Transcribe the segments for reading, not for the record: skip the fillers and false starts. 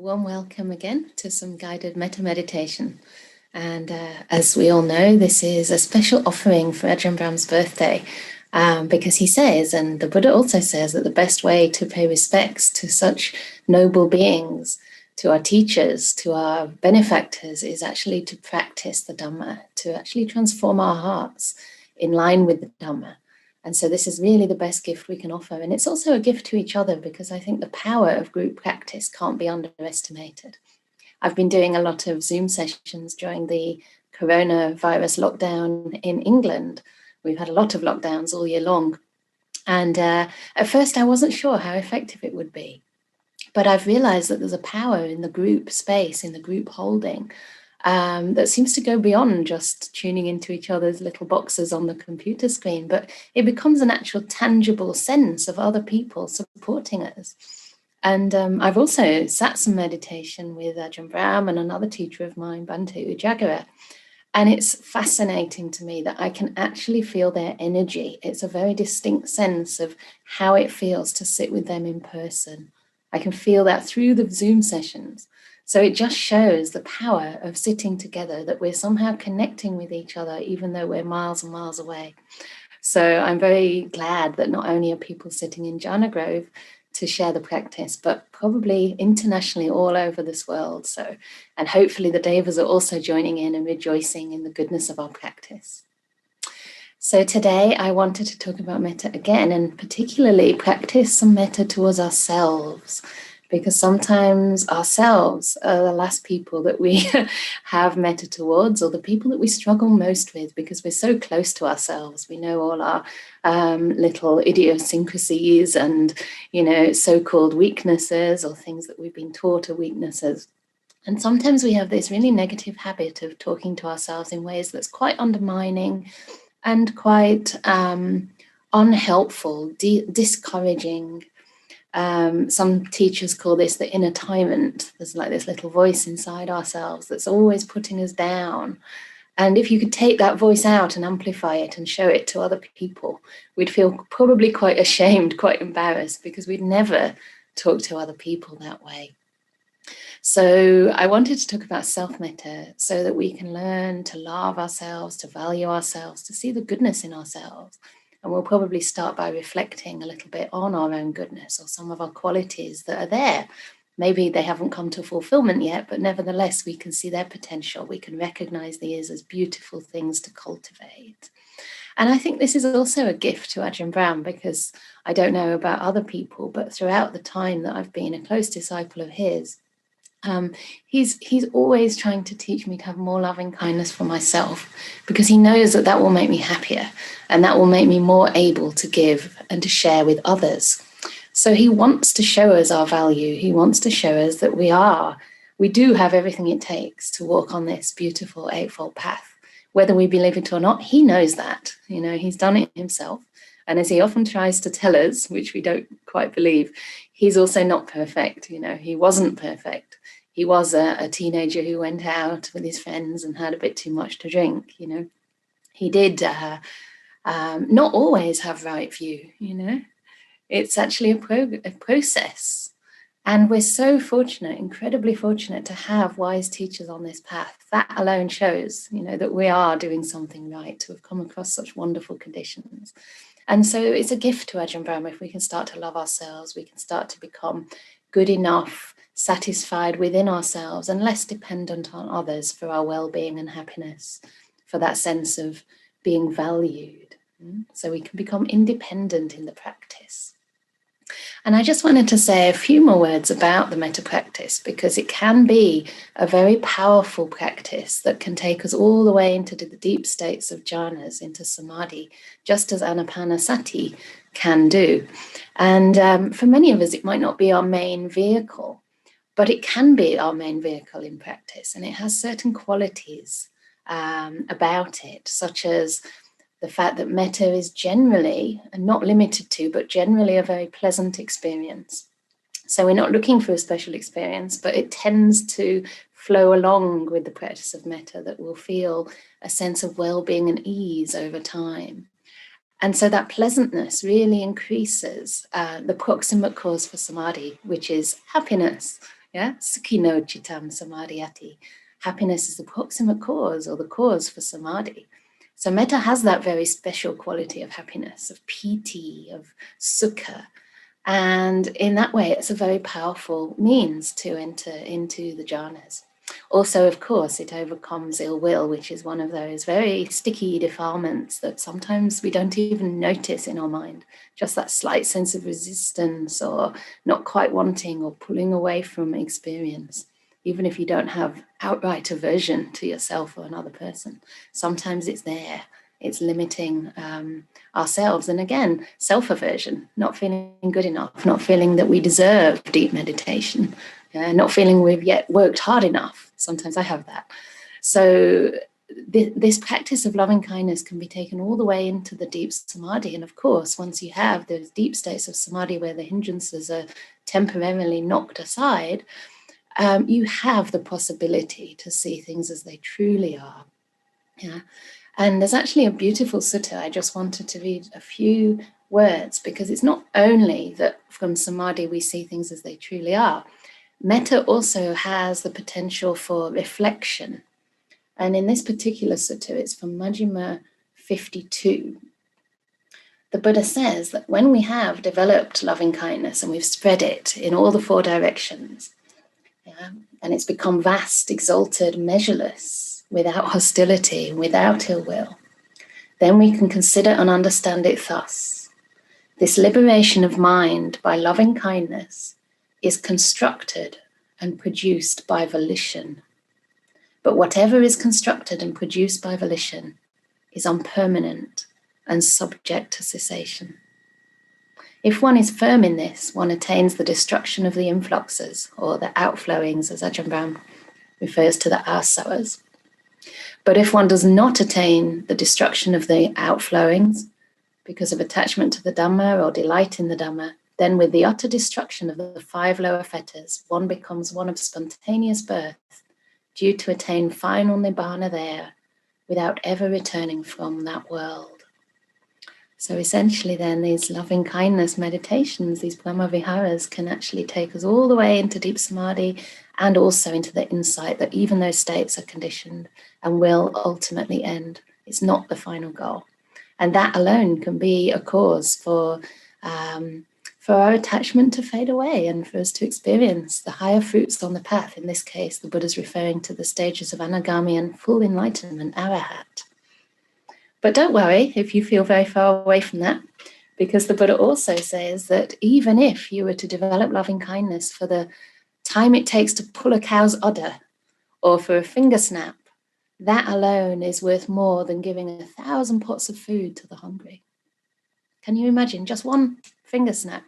warm welcome again to some guided metta meditation. And as we all know, this is a special offering for Ajahn Brahm's birthday because he says, and the Buddha also says, that the best way to pay respects to such noble beings, to our teachers, to our benefactors, is actually to practice the Dhamma, to actually transform our hearts in line with the Dhamma. And so this is really the best gift we can offer. And it's also a gift to each other because I think the power of group practice can't be underestimated. I've been doing a lot of Zoom sessions during the coronavirus lockdown in England. We've had a lot of lockdowns all year long. And at first I wasn't sure how effective it would be. But I've realized that there's a power in the group space, in the group holding, that seems to go beyond just tuning into each other's little boxes on the computer screen, but it becomes an actual tangible sense of other people supporting us. And I've also sat some meditation with Ajahn Brahm and another teacher of mine, Bhante Ujagara, and it's fascinating to me that I can actually feel their energy. It's a very distinct sense of how it feels to sit with them in person. I can feel that through the Zoom sessions. So it just shows the power of sitting together, that we're somehow connecting with each other, even though we're miles and miles away. So I'm very glad that not only are people sitting in Jhana Grove to share the practice, but probably internationally all over this world. So, and hopefully the Devas are also joining in and rejoicing in the goodness of our practice. So today I wanted to talk about metta again, and particularly practice some metta towards ourselves. Because sometimes ourselves are the last people that we have metta towards, or the people that we struggle most with, because we're so close to ourselves. We know all our little idiosyncrasies and, so-called weaknesses, or things that we've been taught are weaknesses. And sometimes we have this really negative habit of talking to ourselves in ways that's quite undermining and quite unhelpful, discouraging. Some teachers call this the inner tyrant. There's like this little voice inside ourselves that's always putting us down. And if you could take that voice out and amplify it and show it to other people, we'd feel probably quite ashamed, quite embarrassed, because we'd never talk to other people that way. So I wanted to talk about self-metta so that we can learn to love ourselves, to value ourselves, to see the goodness in ourselves. And we'll probably start by reflecting a little bit on our own goodness, or some of our qualities that are there. Maybe they haven't come to fulfillment yet, but nevertheless, we can see their potential. We can recognize these as beautiful things to cultivate. And I think this is also a gift to Ajahn Brahm, because I don't know about other people, but throughout the time that I've been a close disciple of his, he's always trying to teach me to have more loving kindness for myself, because he knows that that will make me happier and that will make me more able to give and to share with others. So he wants to show us our value. He wants to show us that we do have everything it takes to walk on this beautiful eightfold path. Whether we believe it or not, he knows that. He's done it himself. And as he often tries to tell us, which we don't quite believe, he's also not perfect. He wasn't perfect. He was a teenager who went out with his friends and had a bit too much to drink. He did not always have right view. It's actually a process. And we're so fortunate, incredibly fortunate, to have wise teachers on this path. That alone shows, that we are doing something right, to have come across such wonderful conditions. And so it's a gift to Ajahn Brahm if we can start to love ourselves, we can start to become good enough, satisfied within ourselves, and less dependent on others for our well-being and happiness, for that sense of being valued. So we can become independent in the practice. And I just wanted to say a few more words about the metta practice, because it can be a very powerful practice that can take us all the way into the deep states of jhanas, into samadhi, just as anapanasati can do. And for many of us, it might not be our main vehicle, but it can be our main vehicle in practice. And it has certain qualities about it, such as the fact that metta is generally, and not limited to, but generally a very pleasant experience. So we're not looking for a special experience, but it tends to flow along with the practice of metta, that we'll feel a sense of well-being and ease over time. And so that pleasantness really increases the proximate cause for samadhi, which is happiness. Yeah, Sukhino Chitam Samadhyati. Happiness is the proximate cause or the cause for samadhi. So metta has that very special quality of happiness, of piti, of sukha. And in that way, it's a very powerful means to enter into the jhanas. Also, of course, it overcomes ill will, which is one of those very sticky defilements that sometimes we don't even notice in our mind. Just that slight sense of resistance or not quite wanting or pulling away from experience. Even if you don't have outright aversion to yourself or another person, sometimes it's there. It's limiting ourselves. And again, self-aversion, not feeling good enough, not feeling that we deserve deep meditation, not feeling we've yet worked hard enough. Sometimes I have that. So this practice of loving kindness can be taken all the way into the deep samadhi. And of course, once you have those deep states of samadhi where the hindrances are temporarily knocked aside, you have the possibility to see things as they truly are. Yeah. And there's actually a beautiful sutta. I just wanted to read a few words because it's not only that from samadhi we see things as they truly are. Metta also has the potential for reflection. And in this particular sutta, it's from Majjhima 52. The Buddha says that when we have developed loving kindness and we've spread it in all the four directions, and it's become vast, exalted, measureless, without hostility, without ill will, then we can consider and understand it thus. This liberation of mind by loving kindness is constructed and produced by volition. But whatever is constructed and produced by volition is impermanent and subject to cessation. If one is firm in this, one attains the destruction of the influxes or the outflowings, as Ajahn Brahm refers to the asavas. But if one does not attain the destruction of the outflowings because of attachment to the Dhamma or delight in the Dhamma, then with the utter destruction of the 5 lower fetters, one becomes one of spontaneous birth, due to attain final nibbana there, without ever returning from that world. So essentially then these loving kindness meditations, these Brahma Viharas, can actually take us all the way into deep samadhi and also into the insight that even those states are conditioned and will ultimately end. It's not the final goal. And that alone can be a cause for our attachment to fade away and for us to experience the higher fruits on the path. In this case, the Buddha's referring to the stages of anagami and full enlightenment, arahat. But don't worry if you feel very far away from that, because the Buddha also says that even if you were to develop loving kindness for the time it takes to pull a cow's udder or for a finger snap, that alone is worth more than giving 1,000 pots of food to the hungry. Can you imagine just one finger snap?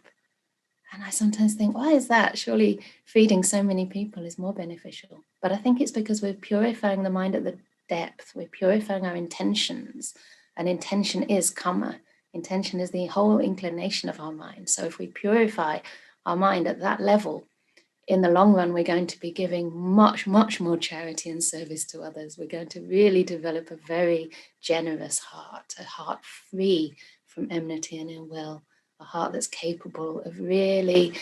And I sometimes think, why is that? Surely feeding so many people is more beneficial. But I think it's because we're purifying the mind at the depth. We're purifying our intentions. And intention is karma. Intention is the whole inclination of our mind. So if we purify our mind at that level, in the long run, we're going to be giving much, much more charity and service to others. We're going to really develop a very generous heart, a heart free from enmity and ill will, a heart that's capable of really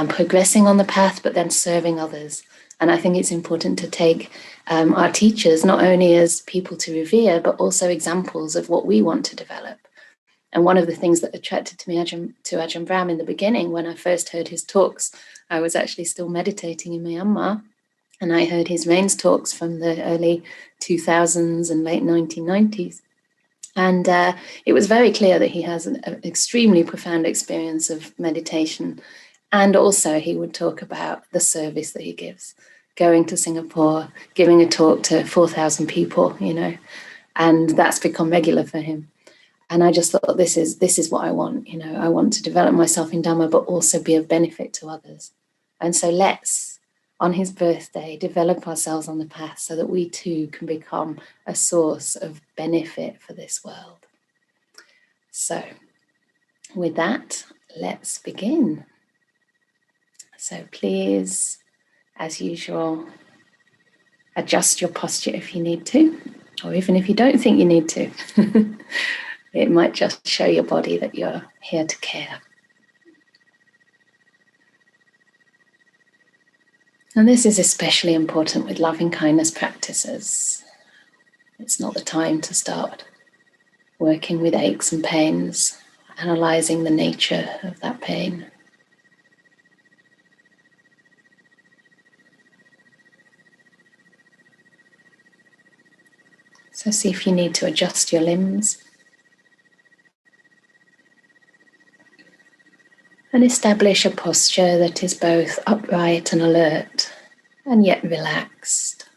progressing on the path, but then serving others. And I think it's important to take our teachers not only as people to revere, but also examples of what we want to develop. And one of the things that attracted me to Ajahn Brahm in the beginning, when I first heard his talks, I was actually still meditating in Myanmar, and I heard his rains talks from the early 2000s and late 1990s. And it was very clear that he has an extremely profound experience of meditation. And also he would talk about the service that he gives, going to Singapore, giving a talk to 4,000 people, and that's become regular for him. And I just thought, this is what I want. I want to develop myself in Dhamma, but also be of benefit to others. And so let's, on his birthday, develop ourselves on the path so that we too can become a source of benefit for this world. So with that, let's begin. So please, as usual, adjust your posture if you need to, or even if you don't think you need to. It might just show your body that you're here to care. And this is especially important with loving kindness practices. It's not the time to start working with aches and pains, analysing the nature of that pain. So see if you need to adjust your limbs. And establish a posture that is both upright and alert, and yet relaxed.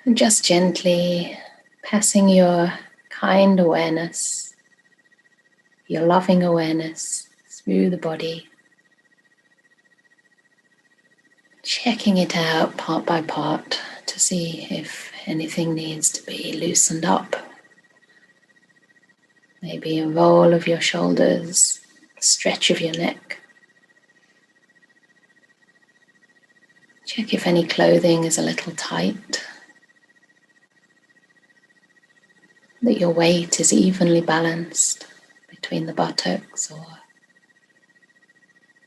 And just gently passing your kind awareness, your loving awareness through the body, checking it out part by part to see if anything needs to be loosened up. Maybe a roll of your shoulders, a stretch of your neck. Check if any clothing is a little tight, that your weight is evenly balanced between the buttocks or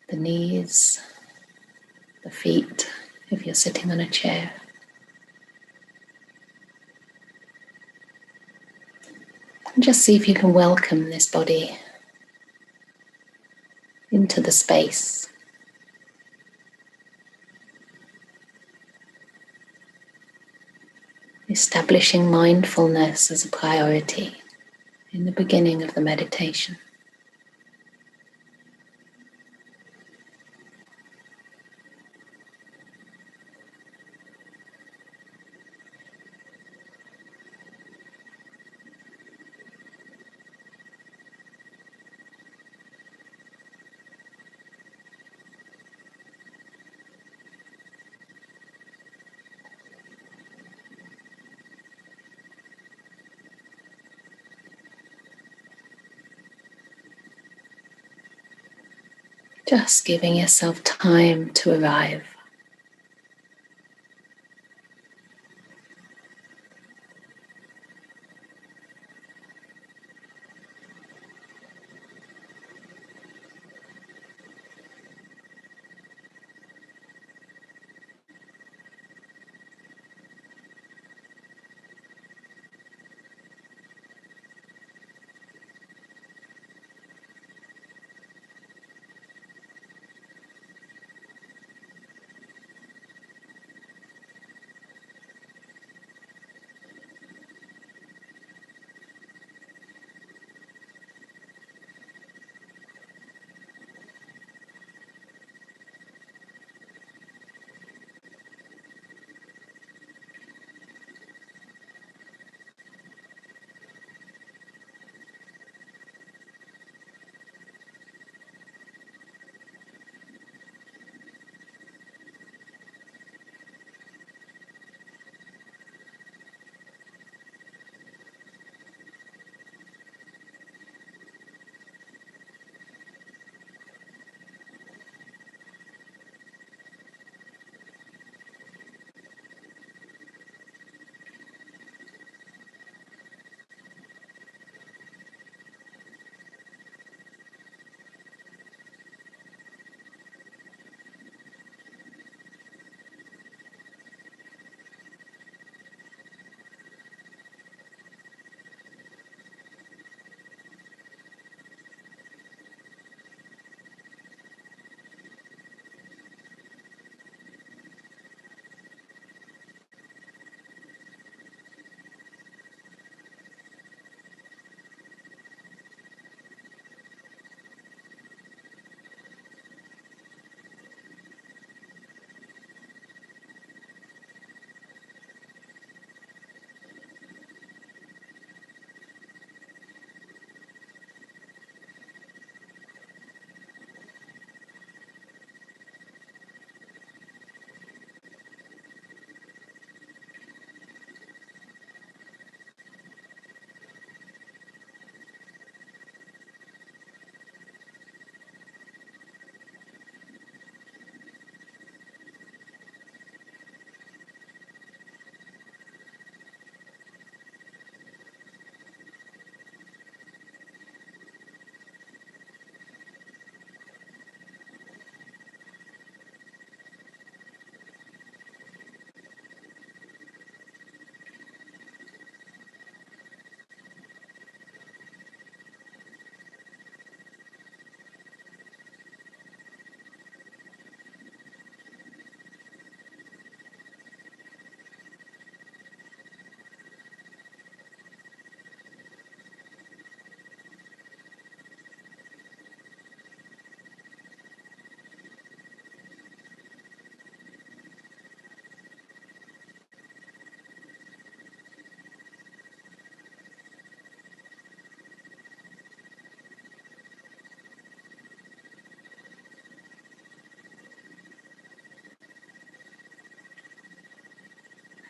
the knees, the feet, if you're sitting on a chair. And just see if you can welcome this body into the space. Establishing mindfulness as a priority in the beginning of the meditation. Just giving yourself time to arrive.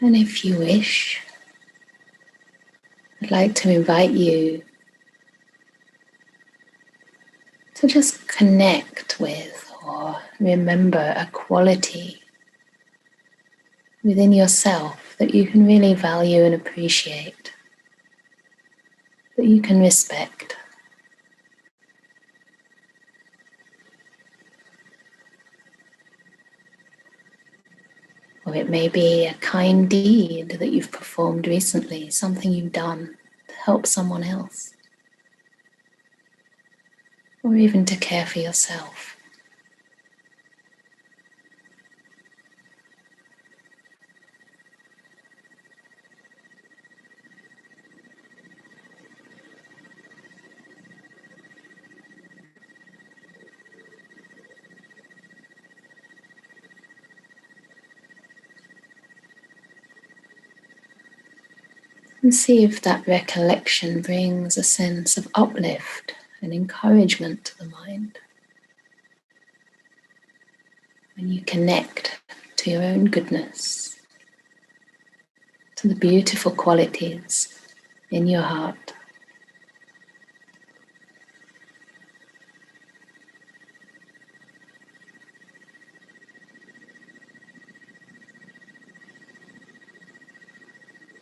And if you wish, I'd like to invite you to just connect with or remember a quality within yourself that you can really value and appreciate, that you can respect. Or it may be a kind deed that you've performed recently, something you've done to help someone else, or even to care for yourself. And see if that recollection brings a sense of uplift and encouragement to the mind. When you connect to your own goodness, to the beautiful qualities in your heart.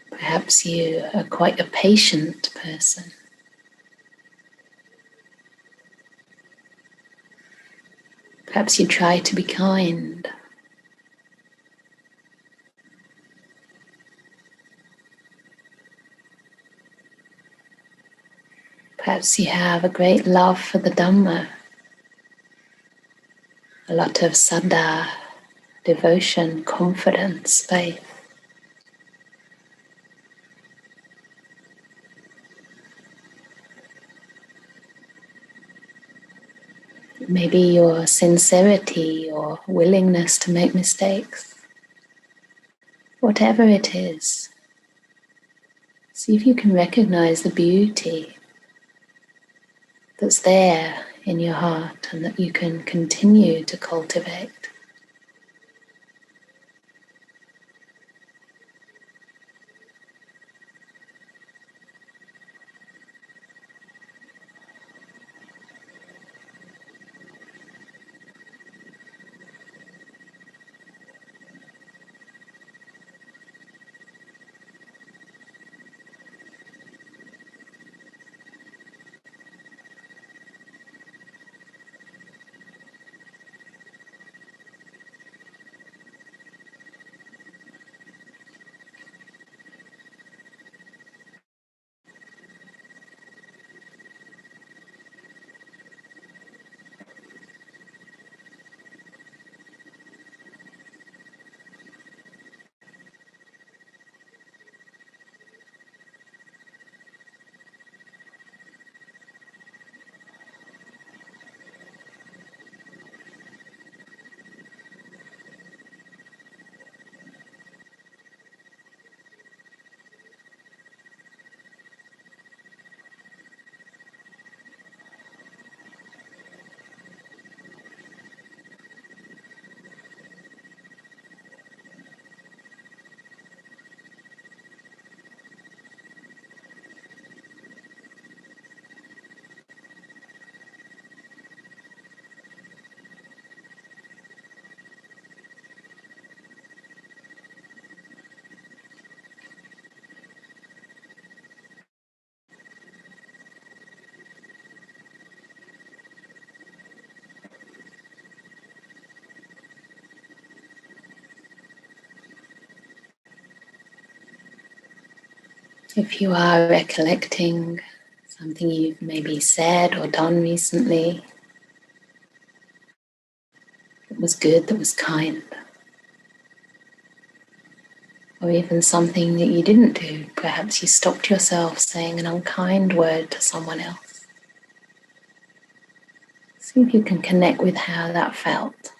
Perhaps you are quite a patient person. Perhaps you try to be kind. Perhaps you have a great love for the Dhamma, a lot of saddha, devotion, confidence, faith. Maybe your sincerity or willingness to make mistakes. Whatever it is, see if you can recognize the beauty that's there in your heart and that you can continue to cultivate. If you are recollecting something you've maybe said or done recently that was good, that was kind, or even something that you didn't do, perhaps you stopped yourself saying an unkind word to someone else. See if you can connect with how that felt.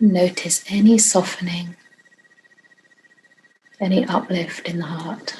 Notice any softening, any uplift in the heart.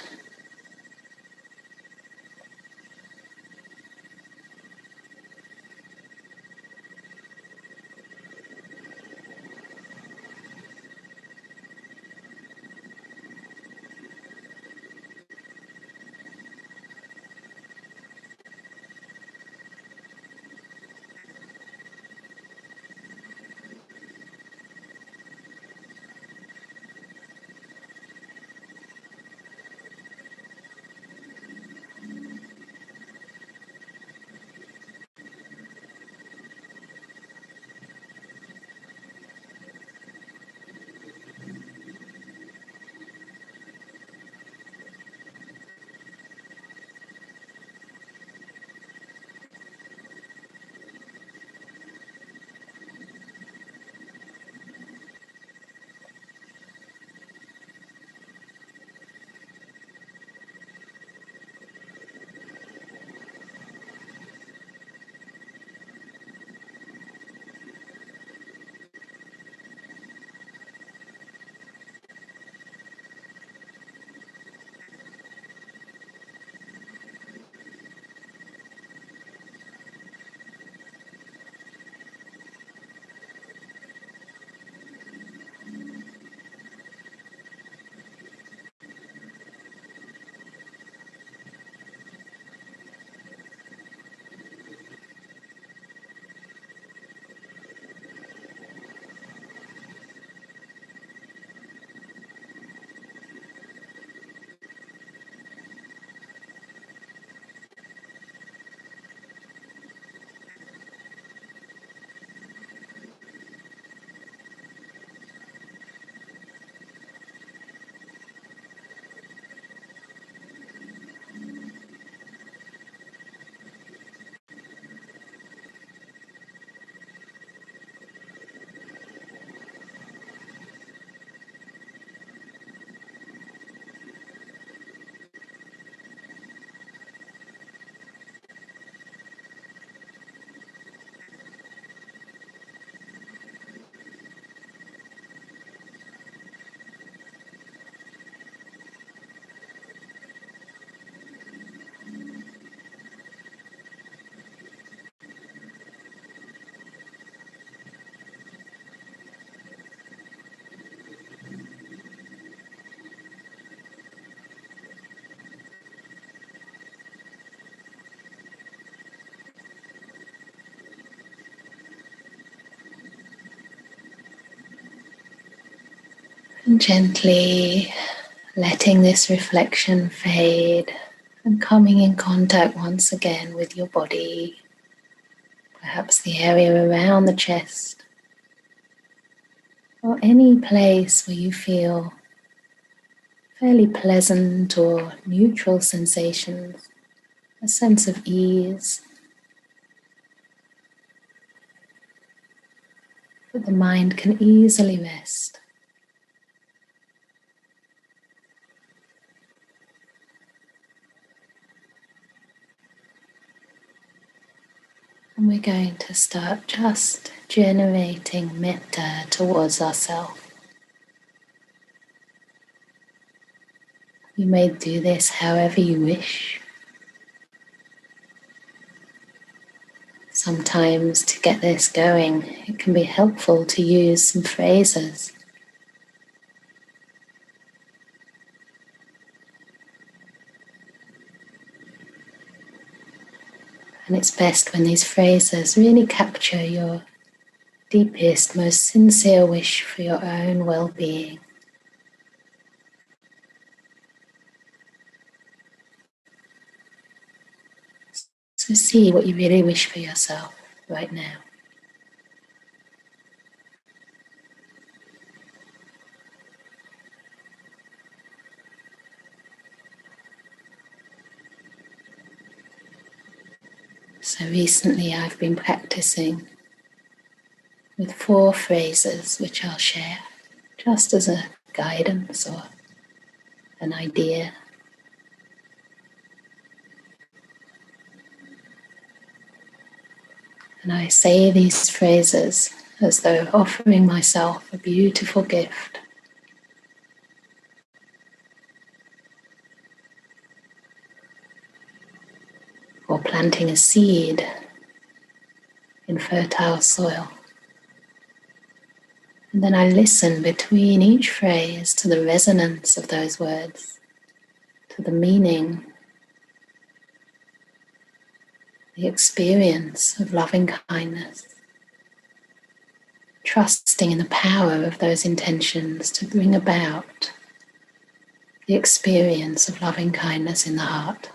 And gently letting this reflection fade and coming in contact once again with your body, perhaps the area around the chest, or any place where you feel fairly pleasant or neutral sensations, a sense of ease, that the mind can easily rest. And we're going to start just generating metta towards ourselves. You may do this however you wish. Sometimes to get this going, it can be helpful to use some phrases. And it's best when these phrases really capture your deepest, most sincere wish for your own well-being. So see what you really wish for yourself right now. So recently I've been practicing with 4 phrases which I'll share just as a guidance or an idea. And I say these phrases as though offering myself a beautiful gift. Or planting a seed in fertile soil. And then I listen between each phrase to the resonance of those words, to the meaning, the experience of loving kindness, trusting in the power of those intentions to bring about the experience of loving kindness in the heart.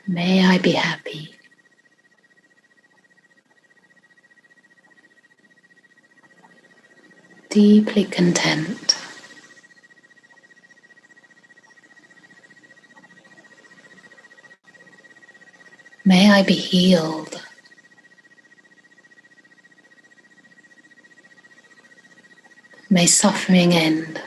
May I be happy. Deeply content. May I be healed. May suffering end.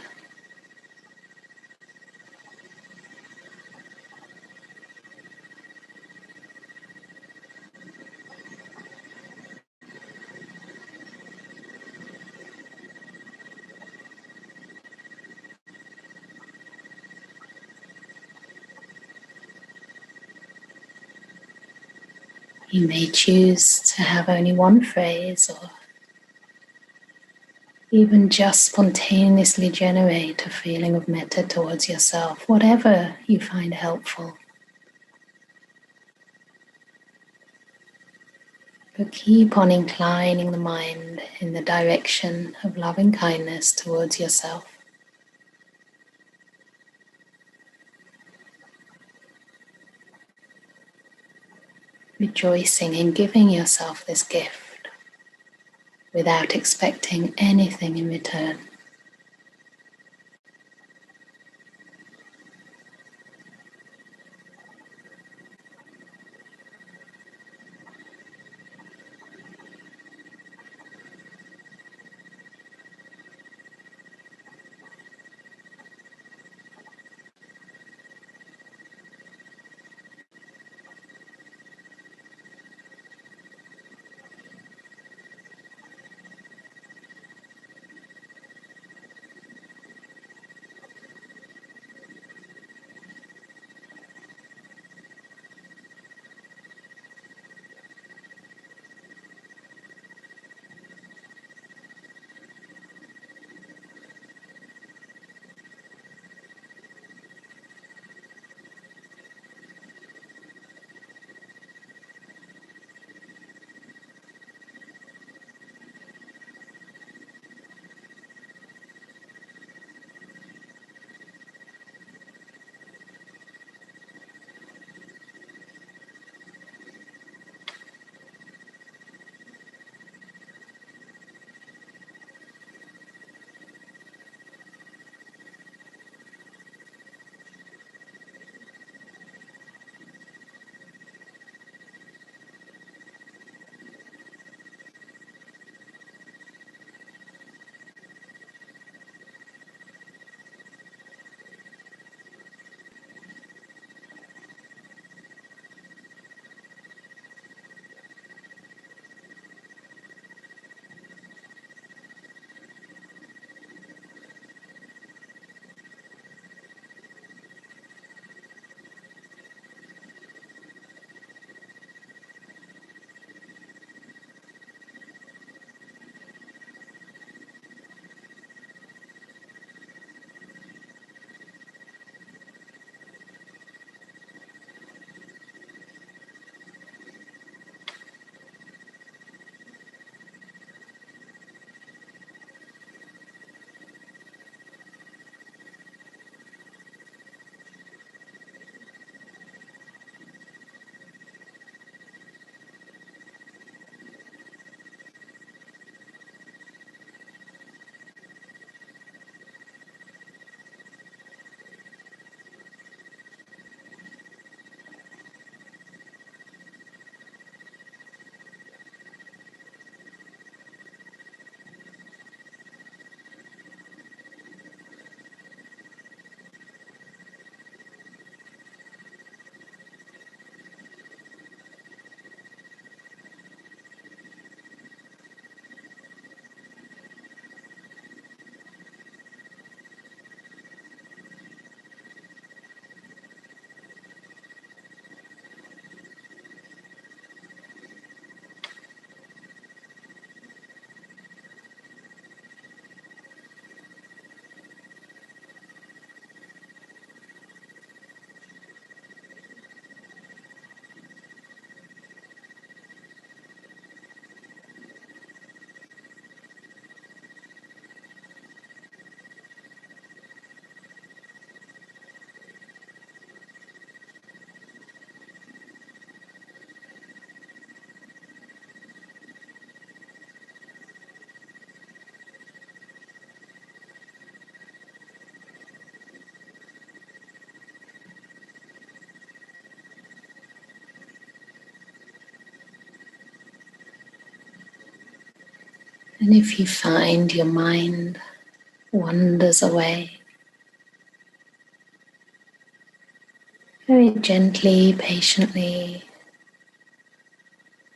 You may choose to have only one phrase, or even just spontaneously generate a feeling of metta towards yourself, whatever you find helpful. But keep on inclining the mind in the direction of loving kindness towards yourself. Rejoicing in giving yourself this gift without expecting anything in return. And if you find your mind wanders away, very gently, patiently,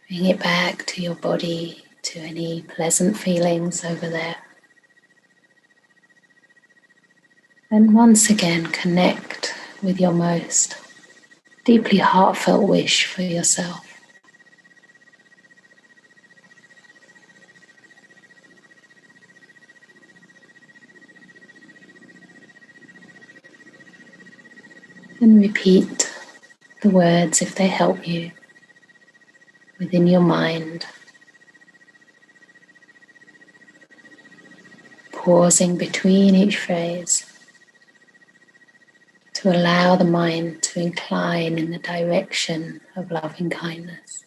bring it back to your body, to any pleasant feelings over there. And once again, connect with your most deeply heartfelt wish for yourself. And repeat the words if they help you within your mind, pausing between each phrase to allow the mind to incline in the direction of loving kindness.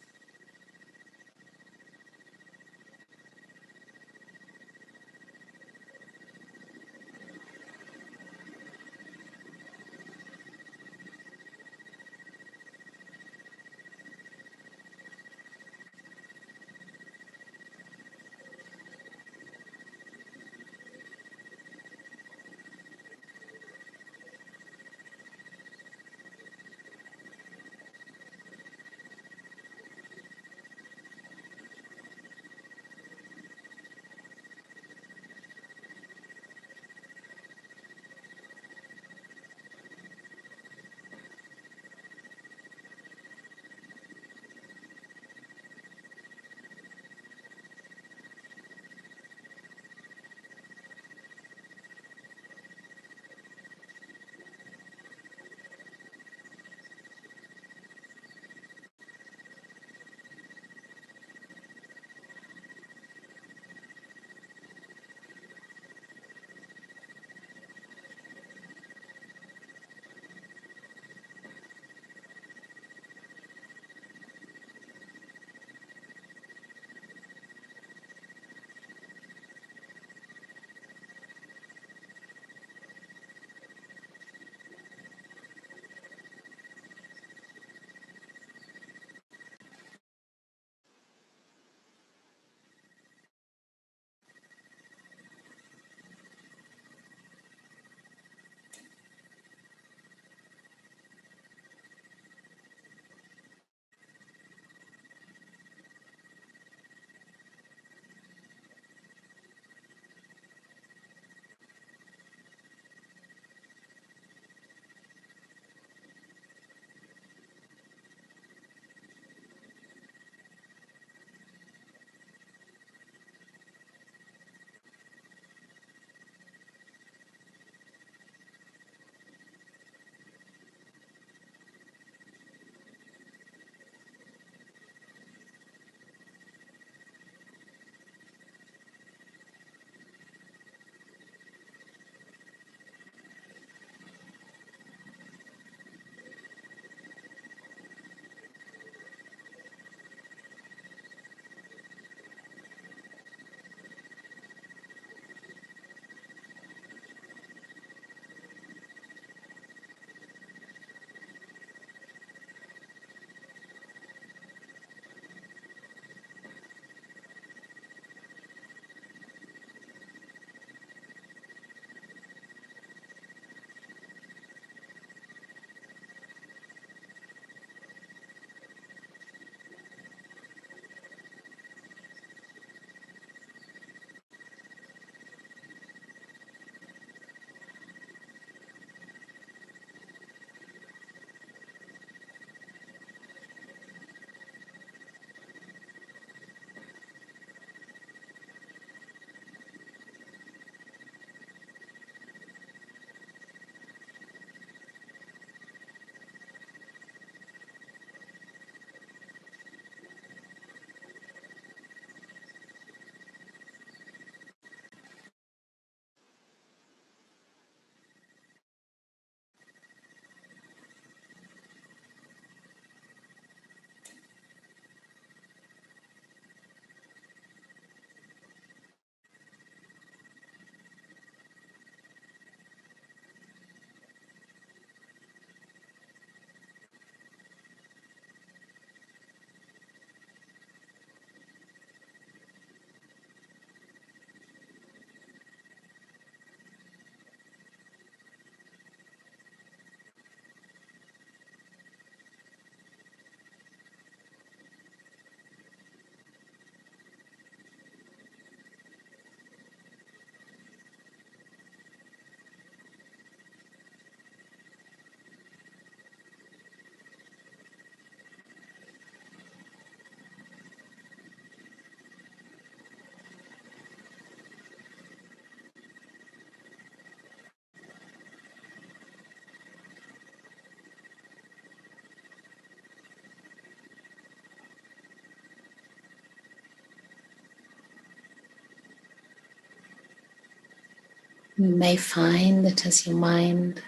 You may find that as your mind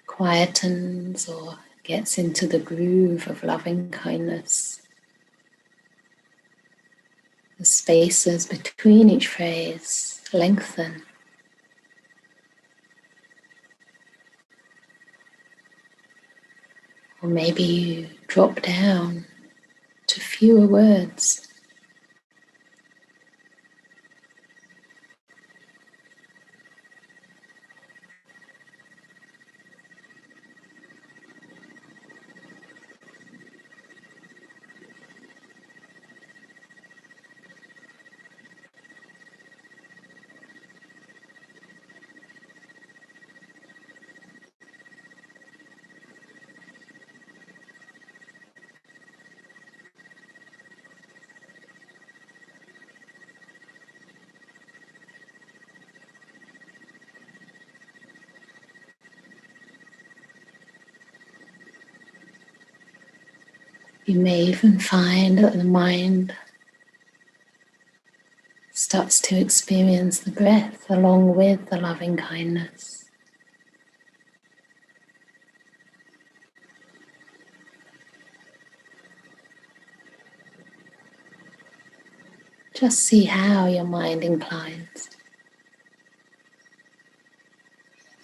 quietens or gets into the groove of loving kindness, the spaces between each phrase lengthen. Or maybe you drop down to fewer words. You may even find that the mind starts to experience the breath along with the loving kindness. Just see how your mind inclines.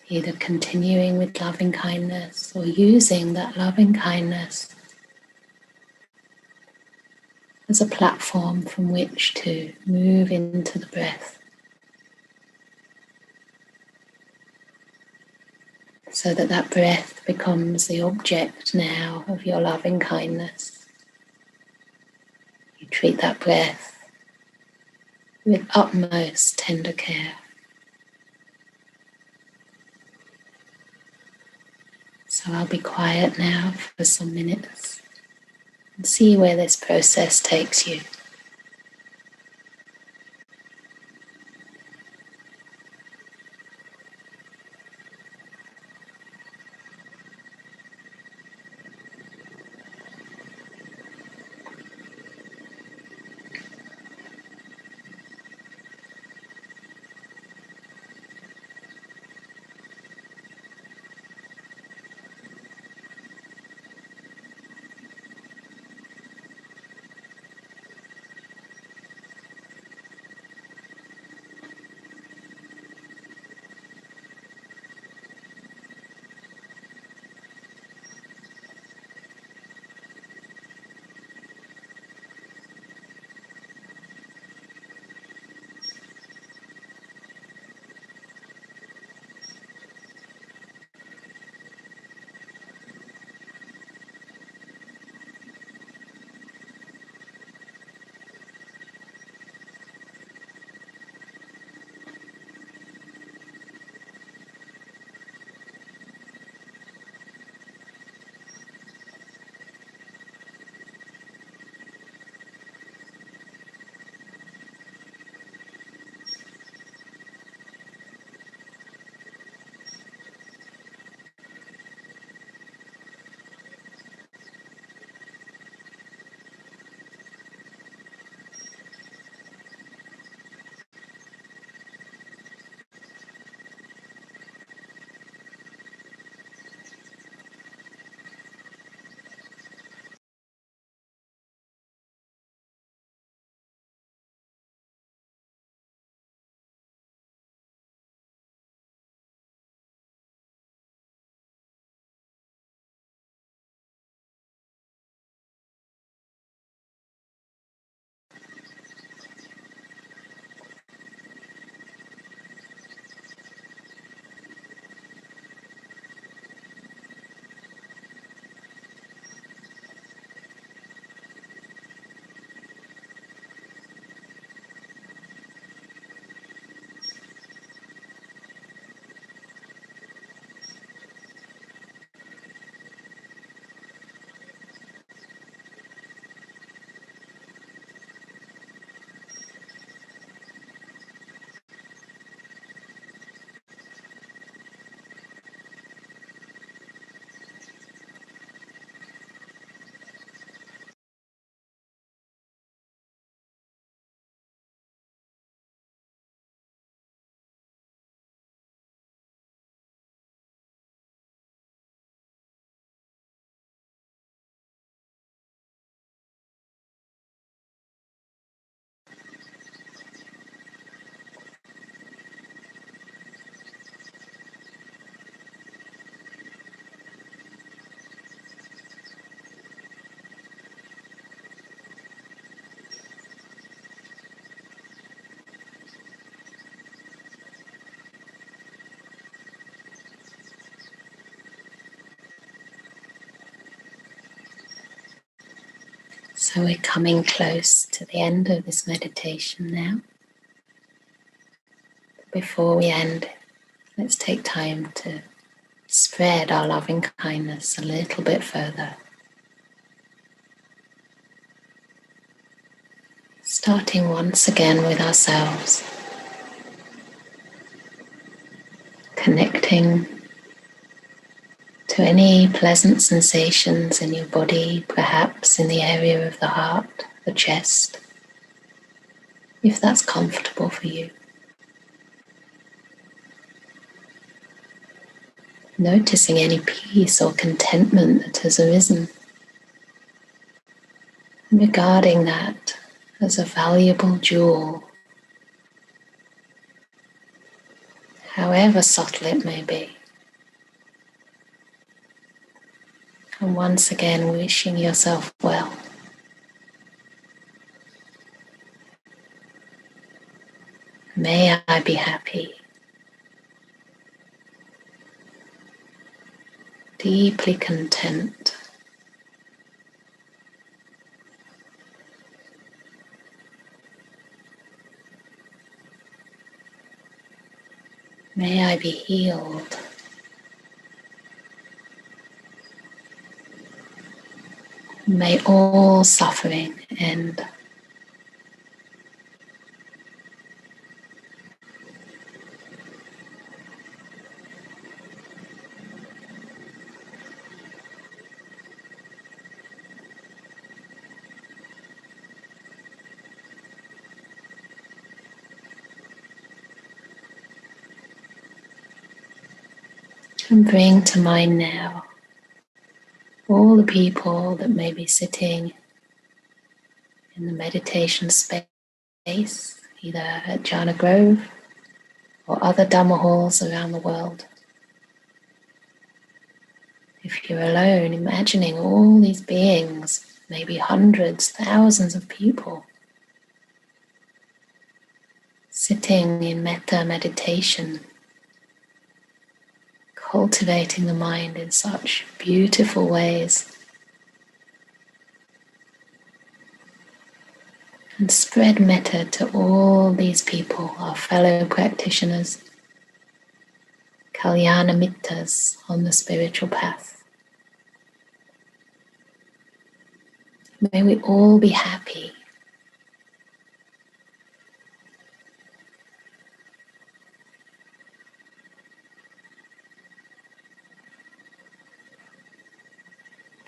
Either continuing with loving kindness or using that loving kindness as a platform from which to move into the breath, so that that breath becomes the object now of your loving kindness. You treat that breath with utmost tender care. So I'll be quiet now for some minutes and see where this process takes you. So we're coming close to the end of this meditation now. Before we end, let's take time to spread our loving kindness a little bit further. Starting once again with ourselves, connecting to any pleasant sensations in your body, perhaps in the area of the heart, the chest, if that's comfortable for you. Noticing any peace or contentment that has arisen, and regarding that as a valuable jewel, however subtle it may be. And once again, wishing yourself well. May I be happy, deeply content. May I be healed. May all suffering end. And bring to mind now all the people that may be sitting in the meditation space, either at Jhana Grove or other Dhamma halls around the world. If you're alone, imagining all these beings, maybe hundreds, thousands of people, sitting in metta meditation, cultivating the mind in such beautiful ways. And spread metta to all these people, our fellow practitioners, kalyana mittas on the spiritual path. May we all be happy.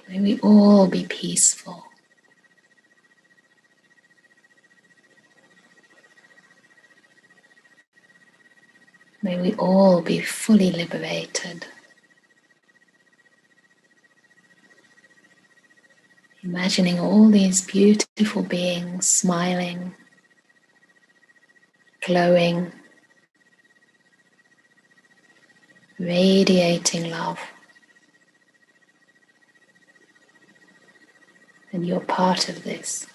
May we all be peaceful. May we all be fully liberated. Imagining all these beautiful beings smiling, glowing, radiating love. And you're part of this.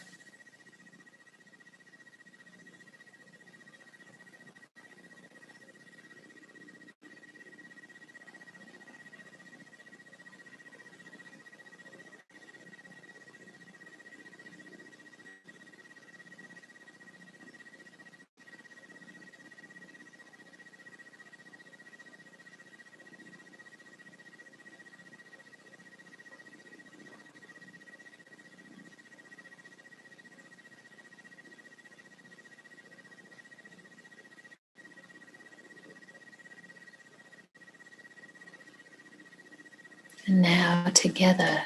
And now together,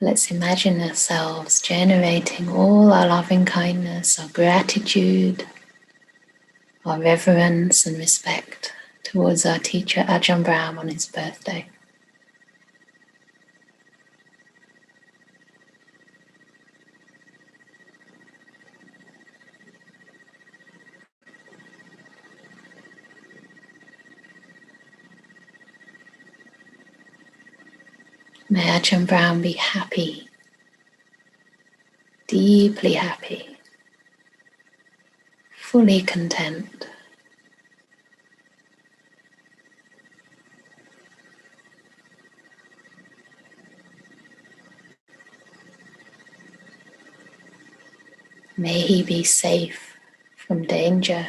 let's imagine ourselves generating all our loving kindness, our gratitude, our reverence and respect towards our teacher Ajahn Brahm on his birthday. May Ajahn Brahm be happy, deeply happy, fully content. May he be safe from danger.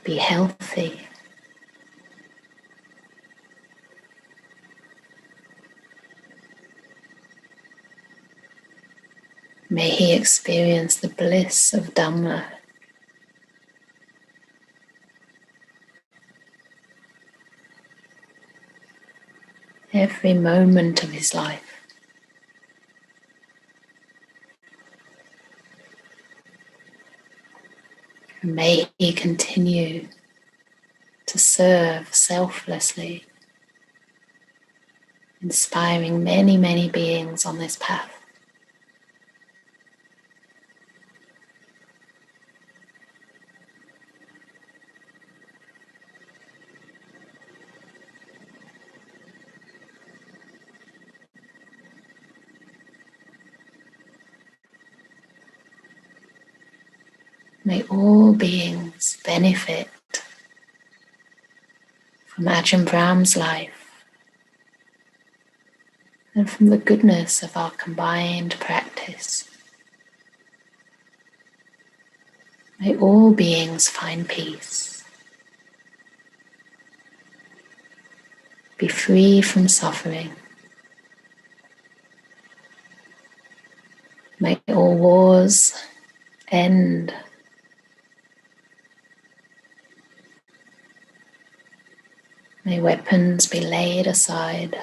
Be healthy. May he experience the bliss of Dhamma. Every moment of his life. And may he continue to serve selflessly, inspiring many, many beings on this path. May all beings benefit from Ajahn Brahm's life and from the goodness of our combined practice. May all beings find peace, be free from suffering. May all wars end. May weapons be laid aside.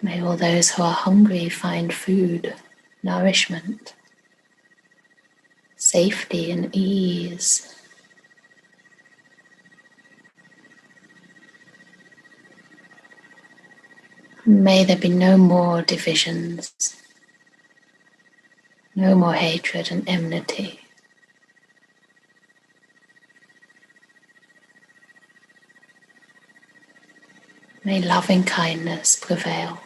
May all those who are hungry find food, nourishment, safety and ease. May there be no more divisions, no more hatred and enmity. May loving kindness prevail.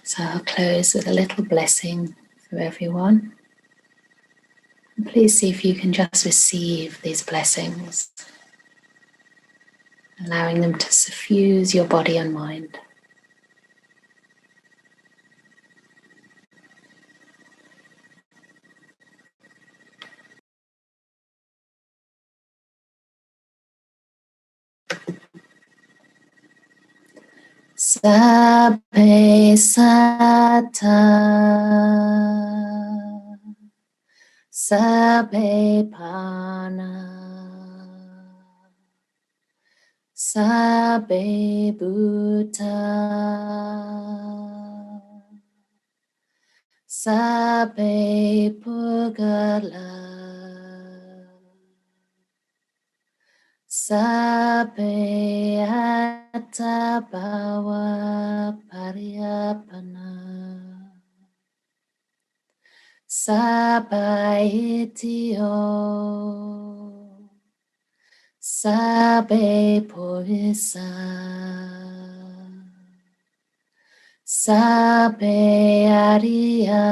So I'll close with a little blessing for everyone. And please see if you can just receive these blessings, allowing them to suffuse your body and mind. Sabbe sata, sabbe pana, sabbe bhuta, sabbe pugala, sabbe atta bhava pariyapana, sabbaitio, sabbe purisa, sabbe ariya,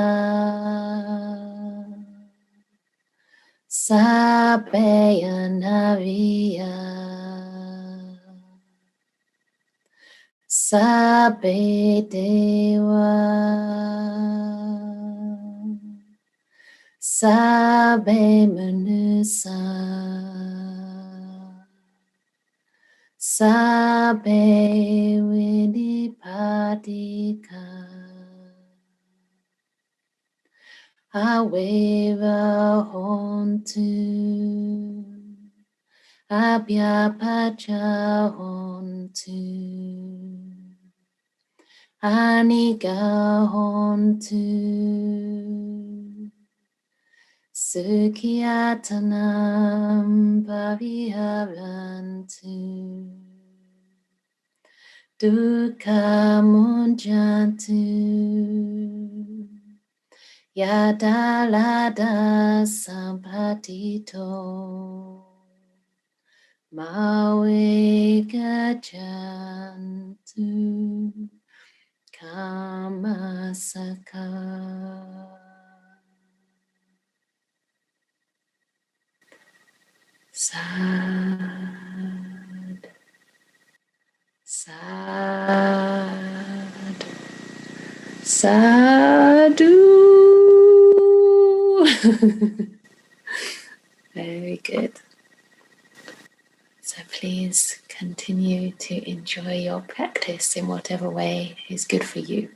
sabbe anaviya, sabbe deva, sabbe manusa, sabbe vinipadika, aveva hontu, abhyapacha hontu, aniga hontu, sukhiyatanam paviharantu, dukkha munjantu, yadalada sampatito, mawe gajantu, kamasaka. Sad, sad, sadhu. Very good. So please continue to enjoy your practice in whatever way is good for you.